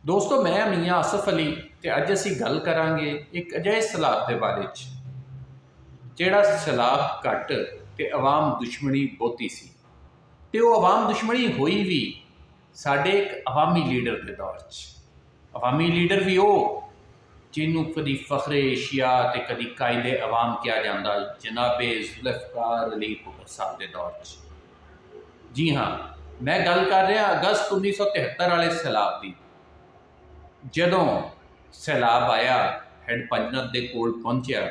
ਦੋਸਤੋ ਮੈਂ ਮੀਆਂ ਆਸਫ ਅਲੀ ਤੇ ਅੱਜ ਅਸੀਂ ਗੱਲ ਕਰਾਂਗੇ ਇੱਕ ਅਜਿਹੇ ਸੈਲਾਬ ਦੇ ਬਾਰੇ 'ਚ ਜਿਹੜਾ ਸੈਲਾਬ ਘੱਟ ਤੇ ਆਵਾਮ ਦੁਸ਼ਮਣੀ ਬਹੁਤੀ ਸੀ ਤੇ ਉਹ ਆਵਾਮ ਦੁਸ਼ਮਣੀ ਹੋਈ ਵੀ ਸਾਡੇ ਇੱਕ ਆਵਾਮੀ ਲੀਡਰ ਦੇ ਦੌਰ 'ਚ। ਆਵਾਮੀ ਲੀਡਰ ਵੀ ਉਹ ਜਿਹਨੂੰ ਕਦੀ ਫਖਰੇ ਏਸ਼ੀਆ ਤੇ ਕਦੀ ਕਾਇਦੇ ਆਵਾਮ ਕਿਹਾ ਜਾਂਦਾ, ਜਨਾਬੇ ਜ਼ੁਲਫਕਾਰ ਅਲੀ ਭੁੱਟੋ ਸਾਹਿਬ ਦੇ ਦੌਰ 'ਚ। ਜੀ ਹਾਂ, ਮੈਂ ਗੱਲ ਕਰ ਰਿਹਾ ਅਗਸਤ 1973 ਵਾਲੇ ਸੈਲਾਬ ਦੀ। ਜਦੋਂ ਸੈਲਾਬ ਆਇਆ, ਹੈਡ ਪੰਜਨਦ ਦੇ ਕੋਲ ਪਹੁੰਚਿਆ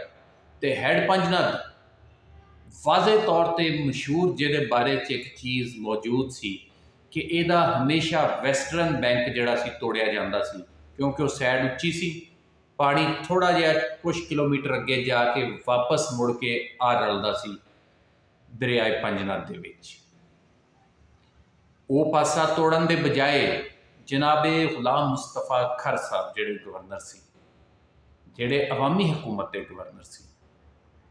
ਤੇ ਹੈਡ ਪੰਜਨਦ ਵਾਜ਼ੇ ਤੌਰ ਤੇ ਮਸ਼ਹੂਰ ਜਿਹਦੇ ਬਾਰੇ 'ਚ ਇੱਕ ਚੀਜ਼ ਮੌਜੂਦ ਸੀ ਕਿ ਇਹਦਾ ਹਮੇਸ਼ਾ ਵੈਸਟਰਨ ਬੈਂਕ ਜਿਹੜਾ ਸੀ ਤੋੜਿਆ ਜਾਂਦਾ ਸੀ, ਕਿਉਂਕਿ ਉਹ ਸਾਈਡ ਉੱਚੀ ਸੀ। ਪਾਣੀ ਥੋੜ੍ਹਾ ਜਿਹਾ ਕੁਝ ਕਿਲੋਮੀਟਰ ਅੱਗੇ ਜਾ ਕੇ ਵਾਪਸ ਮੁੜ ਕੇ ਆ ਰਲਦਾ ਸੀ ਦਰਿਆਏ ਪੰਜਨਦ ਦੇ ਵਿੱਚ। ਉਹ ਪਾਸਾ ਤੋੜਨ ਦੇ ਬਜਾਏ ਜਨਾਬੇ ਗੁਲਾਮ ਮੁਸਤਫਾ ਖਰ ਸਾਹਿਬ ਜਿਹੜੇ ਗਵਰਨਰ ਸੀ, ਜਿਹੜੇ ਅਵਾਮੀ ਹਕੂਮਤ ਦੇ ਗਵਰਨਰ ਸੀ,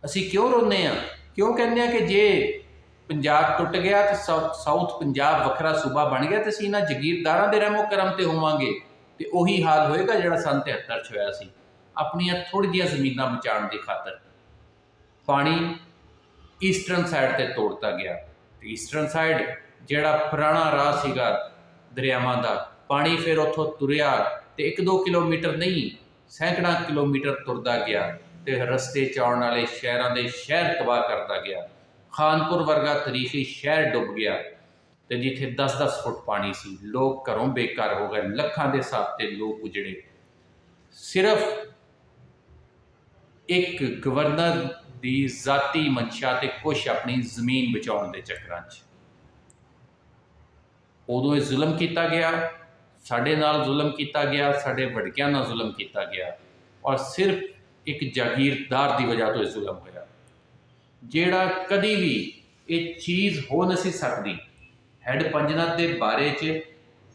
ਅਸੀਂ ਕਿਉਂ ਰੋਂਦੇ ਹਾਂ? ਕਿਉਂ ਕਹਿੰਦੇ ਹਾਂ ਕਿ ਜੇ ਪੰਜਾਬ ਟੁੱਟ ਗਿਆ ਤੇ ਸਾਊਥ ਪੰਜਾਬ ਵੱਖਰਾ ਸੂਬਾ ਬਣ ਗਿਆ ਤੇ ਅਸੀਂ ਇਹਨਾਂ ਜਗੀਰਦਾਰਾਂ ਦੇ ਰਹਿਮੋ ਕਰਮ ਤੇ ਹੋਵਾਂਗੇ ਤੇ ਉਹੀ ਹਾਲ ਹੋਏਗਾ ਜਿਹੜਾ ਸੰਨ 73 'ਚ ਹੋਇਆ ਸੀ। ਆਪਣੀਆਂ ਥੋੜ੍ਹੀ ਜਿਹੀਆਂ ਜ਼ਮੀਨਾਂ ਬਚਾਉਣ ਦੀ ਖਾਤਰ ਪਾਣੀ ਈਸਟਰਨ ਸਾਈਡ ਤੇ ਤੋੜਤਾ ਗਿਆ ਤੇ ਈਸਟਰਨ ਸਾਈਡ ਜਿਹੜਾ ਪੁਰਾਣਾ ਰਾਹ ਸੀਗਾ ਦਰਿਆਵਾਂ ਦਾ, ਪਾਣੀ ਫਿਰ ਉੱਥੋਂ ਤੁਰਿਆ ਤੇ 1-2 ਕਿਲੋਮੀਟਰ ਨਹੀਂ ਸੈਂਕੜਾ ਕਿਲੋਮੀਟਰ ਤੁਰਦਾ ਗਿਆ ਤੇ ਰਸਤੇ 'ਚ ਆਉਣ ਵਾਲੇ ਸ਼ਹਿਰਾਂ ਦੇ ਸ਼ਹਿਰ ਤਬਾਹ ਕਰਦਾ ਗਿਆ। ਖਾਨਪੁਰ ਵਰਗਾ ਤਾਰੀਖੀ ਸ਼ਹਿਰ ਡੁੱਬ ਗਿਆ ਤੇ ਜਿੱਥੇ 10-10 ਫੁੱਟ ਪਾਣੀ ਸੀ, ਲੋਕ ਘਰੋਂ ਬੇਘਰ ਹੋ ਗਏ, ਲੱਖਾਂ ਦੇ ਹਿਸਾਬ ਤੇ ਲੋਕ ਉਜੜੇ, ਸਿਰਫ ਇੱਕ ਗਵਰਨਰ ਦੀ ਜ਼ਾਤੀ ਮਨਸ਼ਾ ਤੇ ਕੁਛ ਆਪਣੀ ਜ਼ਮੀਨ ਬਚਾਉਣ ਦੇ ਚੱਕਰਾਂ 'ਚ। ਉਦੋਂ ਇਹ ਜ਼ੁਲਮ ਕੀਤਾ ਗਿਆ, ਸਾਡੇ ਨਾਲ ਜ਼ੁਲਮ ਕੀਤਾ ਗਿਆ, ਸਾਡੇ ਵਡਕਿਆਂ ਨਾਲ ਜ਼ੁਲਮ ਕੀਤਾ ਗਿਆ ਔਰ ਸਿਰਫ ਇੱਕ ਜਾਗੀਰਦਾਰ ਦੀ ਵਜ੍ਹਾ ਤੋਂ ਇਹ ਜ਼ੁਲਮ ਹੋਇਆ, ਜਿਹੜਾ ਕਦੀ ਵੀ ਇਹ ਚੀਜ਼ ਹੋ ਨਹੀਂ ਸੀ ਸਕਦੀ। ਹੈਡ ਪੰਜਨਦ ਦੇ ਬਾਰੇ 'ਚ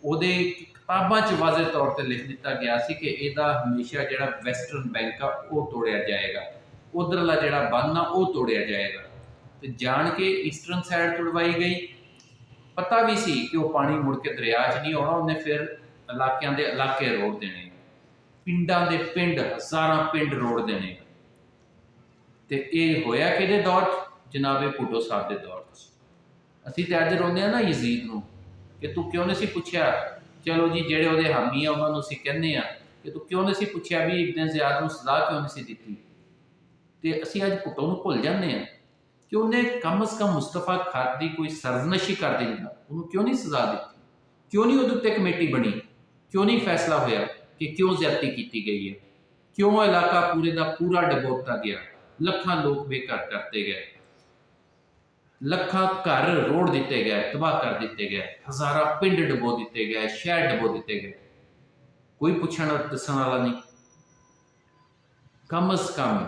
ਉਹਦੇ ਕਿਤਾਬਾਂ 'ਚ ਵਾਜ਼ੇ ਤੌਰ ਤੇ ਲਿਖ ਦਿੱਤਾ ਗਿਆ ਸੀ ਕਿ ਇਹਦਾ ਹਮੇਸ਼ਾ ਜਿਹੜਾ ਵੈਸਟਰਨ ਬੈਂਕ ਆ ਉਹ ਤੋੜਿਆ ਜਾਏਗਾ, ਉਧਰਲਾ ਜਿਹੜਾ ਬੰਨ ਆ ਉਹ ਤੋੜਿਆ ਜਾਏਗਾ ਤੇ ਜਾਣ ਕੇ ਈਸਟਰਨ ਸਾਈਡ ਤੁੜਵਾਈ ਗਈ। ਪਤਾ ਵੀ ਸੀ ਕਿ ਉਹ ਪਾਣੀ ਮੁੜ ਕੇ ਦਰਿਆ 'ਚ ਨਹੀਂ ਆਉਣਾ, ਉਹਨੇ ਫਿਰ ਇਲਾਕਿਆਂ ਦੇ ਇਲਾਕੇ ਰੋੜ ਦੇਣੇ, ਪਿੰਡਾਂ ਦੇ ਪਿੰਡ, ਹਜ਼ਾਰਾਂ ਪਿੰਡ ਰੋੜ ਦੇਣੇ। ਤੇ ਇਹ ਹੋਇਆ ਕਿਹਦੇ ਦੌਰ 'ਚ? ਜਨਾਬੇ ਭੁੱਟੋ ਸਾਹਿਬ ਦੇ ਦੌਰ 'ਚ। ਅਸੀਂ ਤੇ ਅੱਜ ਰੋਂਦੇ ਹਾਂ ਨਾ ਯਜ਼ੀਦ ਨੂੰ ਕਿ ਤੂੰ ਕਿਉਂ ਨਹੀਂ ਸੀ ਪੁੱਛਿਆ। ਚਲੋ ਜੀ, ਜਿਹੜੇ ਉਹਦੇ ਹਾਮੀ ਆ ਉਹਨਾਂ ਨੂੰ ਅਸੀਂ ਕਹਿੰਦੇ ਆ ਕਿ ਤੂੰ ਕਿਉਂ ਨਹੀਂ ਸੀ ਪੁੱਛਿਆ ਵੀ ਇਬਨ ਜ਼ਿਆਦ ਨੂੰ ਸਜ਼ਾ ਕਿਉਂ ਨਹੀਂ ਸੀ ਦਿੱਤੀ। ਤੇ ਅਸੀਂ ਅੱਜ ਭੁੱਟੋ ਨੂੰ ਭੁੱਲ ਜਾਂਦੇ ਹਾਂ ਕਿ ਉਹਨੇ ਕਮ ਅਜ਼ ਕਮ ਮੁਸਤਫਾ ਖਰ ਦੀ ਕੋਈ ਸਰਜ਼ਨਸ਼ੀ ਕਰ ਦਿੰਦਾ, ਉਹਨੂੰ ਕਿਉਂ ਨਹੀਂ ਸਜ਼ਾ ਦਿੱਤੀ? ਕਿਉਂ ਨਹੀਂ ਉਹਦੇ ਉੱਤੇ ਕਮੇਟੀ ਬਣੀ? ਕਿਉਂ ਨਹੀਂ ਫੈਸਲਾ ਹੋਇਆ ਕਿ ਕਿਉਂ ਜ਼ਿਆਦਤੀ ਕੀਤੀ ਗਈ ਹੈ? ਕਿਉਂ ਉਹ ਇਲਾਕਾ ਪੂਰੇ ਦਾ ਪੂਰਾ ਡਬੋਤਾ ਗਿਆ? ਲੱਖਾਂ ਲੋਕ ਬੇਘਰ ਕਰਤੇ ਗਏ, ਲੱਖਾਂ ਘਰ ਰੋੜ ਦਿੱਤੇ ਗਏ, ਤਬਾਹ ਕਰ ਦਿੱਤੇ ਗਏ, ਹਜ਼ਾਰਾਂ ਪਿੰਡ ਡਬੋ ਦਿੱਤੇ ਗਏ, ਸ਼ਹਿਰ ਡਬੋ ਦਿੱਤੇ ਗਏ। ਕੋਈ ਪੁੱਛਣ ਦੱਸਣ ਵਾਲਾ ਨਹੀਂ। ਕਮ ਅਜ਼ ਕਮ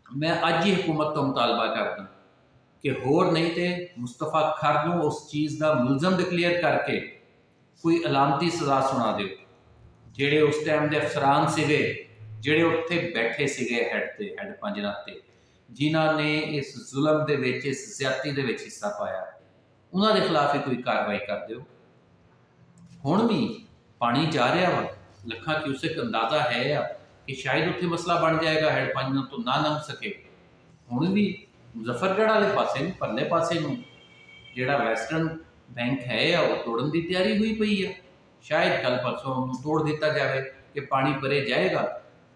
ਮੈਂ ਅੱਜ ਹੀ ਹਕੂਮਤ ਤੋਂ ਮੁਤਾਲਬਾ ਕਰਦਾ ਕਿ ਹੋਰ ਨਹੀਂ ਤੇ ਮੁਸਤਫਾ ਖਰ ਨੂੰ ਉਸ ਚੀਜ਼ ਦਾ ਮੁਲਜ਼ਮ ਡਿਕਲੇਅਰ ਕਰਕੇ ਕੋਈ ਅਲਾਮਤੀ ਸਜ਼ਾ ਸੁਣਾ ਦਿਓ। ਜਿਹੜੇ ਉਸ ਟਾਈਮ ਦੇ ਅਫਸਰਾਨ ਸੀਗੇ, ਜਿਹੜੇ ਉੱਥੇ ਬੈਠੇ ਸੀਗੇ ਹੈਡ ਪੰਜਨਦ ਤੇ, ਜਿਨ੍ਹਾਂ ਨੇ ਇਸ ਜ਼ੁਲਮ ਦੇ ਵਿੱਚ, ਇਸ ਜ਼ਿਆਦਤੀ ਦੇ ਵਿੱਚ ਹਿੱਸਾ ਪਾਇਆ, ਉਹਨਾਂ ਦੇ ਖਿਲਾਫ ਹੀ ਕੋਈ ਕਾਰਵਾਈ ਕਰ ਦਿਓ। ਹੁਣ ਵੀ ਪਾਣੀ ਜਾ ਰਿਹਾ ਵਾ, ਲੱਖਾਂ ਕਿਊਸੈਕ ਅੰਦਾਜ਼ਾ ਹੈ ਆ ਕਿ ਸ਼ਾਇਦ ਉੱਥੇ ਮਸਲਾ ਬਣ ਜਾਏਗਾ, ਹੈਡ ਪੰਜਨਦ ਤੋਂ ਨਾ ਲੰਘ ਸਕੇ। ਹੁਣ ਵੀ ਮੁਜ਼ੱਫਰਗੜ੍ਹ ਵਾਲੇ ਪਾਸੇ ਨੂੰ, ਪਰਲੇ ਪਾਸੇ ਨੂੰ ਜਿਹੜਾ ਵੈਸਟਰਨ ਬੈਂਕ ਹੈ ਆ, ਉਹ ਤੋੜਨ ਦੀ ਤਿਆਰੀ ਹੋਈ ਪਈ ਆ। ਸ਼ਾਇਦ ਕੱਲ ਪਰਸੋਂ ਉਹਨੂੰ ਤੋੜ ਦਿੱਤਾ ਜਾਵੇ ਕਿ ਪਾਣੀ ਭਰੇ ਜਾਏਗਾ।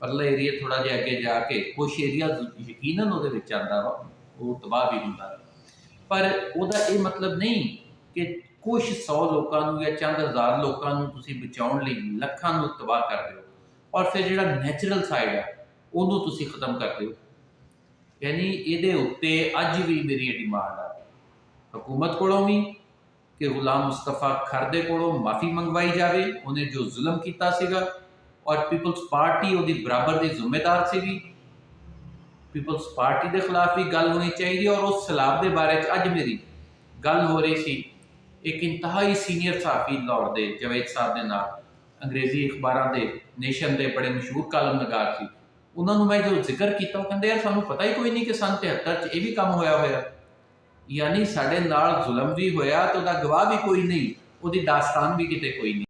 ਪਰਲਾ ਏਰੀਆ ਥੋੜ੍ਹਾ ਜਿਹਾ ਅੱਗੇ ਜਾ ਕੇ ਕੁਛ ਏਰੀਆ ਯਕੀਨਨ ਉਹਦੇ ਵਿੱਚ ਆਉਂਦਾ ਵਾ, ਉਹ ਤਬਾਹ ਵੀ ਹੁੰਦਾ, ਪਰ ਉਹਦਾ ਇਹ ਮਤਲਬ ਨਹੀਂ ਕਿ ਕੁਛ 100 ਲੋਕਾਂ ਨੂੰ ਜਾਂ ਚੰਦ ਹਜ਼ਾਰ ਲੋਕਾਂ ਨੂੰ ਤੁਸੀਂ ਬਚਾਉਣ ਲਈ ਲੱਖਾਂ ਨੂੰ ਤਬਾਹ ਕਰ ਦਿਓ ਔਰ ਫਿਰ ਜਿਹੜਾ ਨੈਚੁਰਲ ਸਾਈਡ ਆ ਉਹਨੂੰ ਤੁਸੀਂ ਖਤਮ ਕਰ ਦਿਓ। ਯਾਨੀ ਇਹਦੇ ਉੱਤੇ ਅੱਜ ਵੀ ਮੇਰੀ ਡਿਮਾਂਡ ਆ ਹਕੂਮਤ ਕੋਲੋਂ ਵੀ ਕਿ ਗੁਲਾਮ ਮੁਸਤਫਾ ਖਰ ਦੇ ਕੋਲੋਂ ਮਾਫੀ ਮੰਗਵਾਈ ਜਾਵੇ, ਉਹਨੇ ਜੋ ਜ਼ੁਲਮ ਕੀਤਾ ਸੀਗਾ, ਔਰ ਪੀਪਲਸ ਪਾਰਟੀ ਉਹਦੀ ਬਰਾਬਰ ਦੀ ਜ਼ਿੰਮੇਦਾਰ ਸੀਗੀ। ਪੀਪਲਸ ਪਾਰਟੀ ਦੇ ਖਿਲਾਫ ਵੀ ਗੱਲ ਹੋਣੀ ਚਾਹੀਦੀ। ਔਰ ਉਸ ਸੈਲਾਬ ਦੇ ਬਾਰੇ 'ਚ ਅੱਜ ਮੇਰੀ ਗੱਲ ਹੋ ਰਹੀ ਸੀ ਇੱਕ ਇੰਤਹਾਈ ਸੀਨੀਅਰ ਸਾਫੀ ਲਾਹੌਰ ਦੇ ਜਵੇਦ ਸਾਹਿਬ ਦੇ ਨਾਲ, ਅੰਗਰੇਜ਼ੀ ਅਖਬਾਰਾਂ ਦੇ, ਨੇਸ਼ਨ ਦੇ ਬੜੇ ਮਸ਼ਹੂਰ ਕਾਲਮ ਨਗਾਰ ਸੀ। ਉਹਨਾਂ ਨੂੰ ਮੈਂ ਜੋ ਜ਼ਿਕਰ ਕੀਤਾ, ਉਹ ਕਹਿੰਦੇ ਯਾਰ ਸਾਨੂੰ ਪਤਾ ਹੀ ਕੋਈ ਨਹੀਂ ਕਿ ਸੰਨ 73 'ਚ ਇਹ ਵੀ ਕੰਮ ਹੋਇਆ। ਯਾਨੀ ਸਾਡੇ ਨਾਲ ਜ਼ੁਲਮ ਵੀ ਹੋਇਆ ਤੇ ਉਹਦਾ ਗਵਾਹ ਵੀ ਕੋਈ ਨਹੀਂ, ਉਹਦੀ ਦਾਸਤਾਨ ਵੀ ਕਿਤੇ ਕੋਈ ਨਹੀਂ।